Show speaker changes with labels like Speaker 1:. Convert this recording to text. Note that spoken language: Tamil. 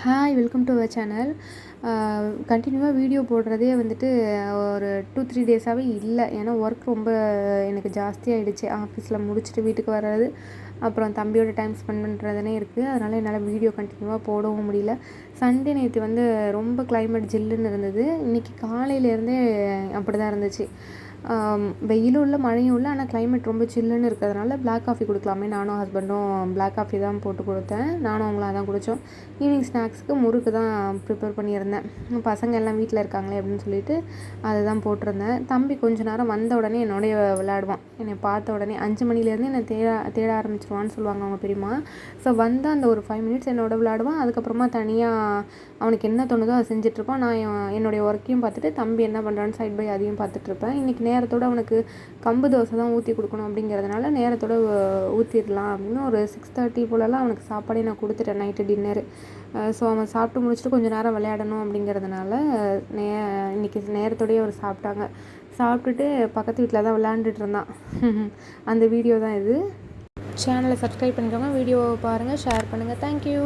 Speaker 1: Hi welcome to our channel. கண்டினியூவாக வீடியோ போடுறதே வந்துட்டு ஒரு 2-3 டேஸாகவே இல்லை. ஏன்னா ஒர்க் ரொம்ப எனக்கு ஜாஸ்தியாகிடுச்சு. ஆஃபீஸில் முடிச்சுட்டு வீட்டுக்கு வர்றது, அப்புறம் தம்பியோட டைம் ஸ்பெண்ட் பண்ணுறதுனே இருக்குது. அதனால் என்னால் வீடியோ கண்டினியூவாக போடவும் முடியல. சண்டே நேற்று வந்து ரொம்ப கிளைமேட் ஜில்லுன்னு இருந்தது. இன்றைக்கி காலையிலேருந்தே அப்படி தான் இருந்துச்சு. வெயிலும் இல்லை மழையும் இல்லை, ஆனால் கிளைமேட் ரொம்ப சில்லுன்னு இருக்கிறதுனால பிளாக் காஃபி கொடுக்கலாமே, நானும் ஹஸ்பண்டும் பிளாக் காஃபி தான் போட்டு கொடுத்தேன். நானும் அவங்களும் அதான் குடித்தோம். ஈவினிங் ஸ்நாக்ஸுக்கு முறுக்கு தான் ப்ரிப்பேர் பண்ணியிருந்தேன். பசங்க எல்லாம் வீட்டில் இருக்காங்களே அப்படின்னு சொல்லிட்டு அதை தான் போட்டிருந்தேன். தம்பி கொஞ்ச நேரம் வந்த உடனே என்னோடய விளையாடுவான். என்னை பார்த்த உடனே 5 மணிலேருந்து என்னை தேட ஆரம்பிச்சிருவான்னு சொல்லுவாங்க அவங்க பெரியம்மா. ஸோ வந்தால் அந்த ஒரு 5 மினிட்ஸ் என்னோட விளையாடுவான். அதுக்கப்புறமா தனியாக அவனுக்கு என்ன தோணுதோ அதை செஞ்சிட்ருப்பான். நான் என்னுடைய ஒர்க்கையும் பார்த்துட்டு தம்பி என்ன பண்ணுறான்னு சைட் பை அதையும் பார்த்துட்ருப்பேன். இன்றைக்கி நேரத்தோடு அவனுக்கு கம்பு தோசை தான் ஊற்றி கொடுக்கணும் அப்படிங்கிறதுனால நேரத்தோடு ஊற்றிடலாம் அப்படின்னு ஒரு 6:30 போலலாம் அவனுக்கு சாப்பாடே நான் கொடுத்துட்டேன், நைட்டு டின்னரு. ஸோ அவன் சாப்பிட்டு முடிச்சுட்டு கொஞ்சம் நேரம் விளையாடணும் அப்படிங்கிறதுனால இன்றைக்கி நேரத்தோடையே அவர் சாப்பிட்டாங்க. சாப்பிட்டுட்டு பக்கத்து வீட்டில் தான் விளையாண்டுட்டு இருந்தான். அந்த வீடியோ தான் இது. சேனலை சப்ஸ்கிரைப் பண்ணிக்கோங்க, வீடியோவை பாருங்கள், ஷேர் பண்ணுங்கள். தேங்க்யூ.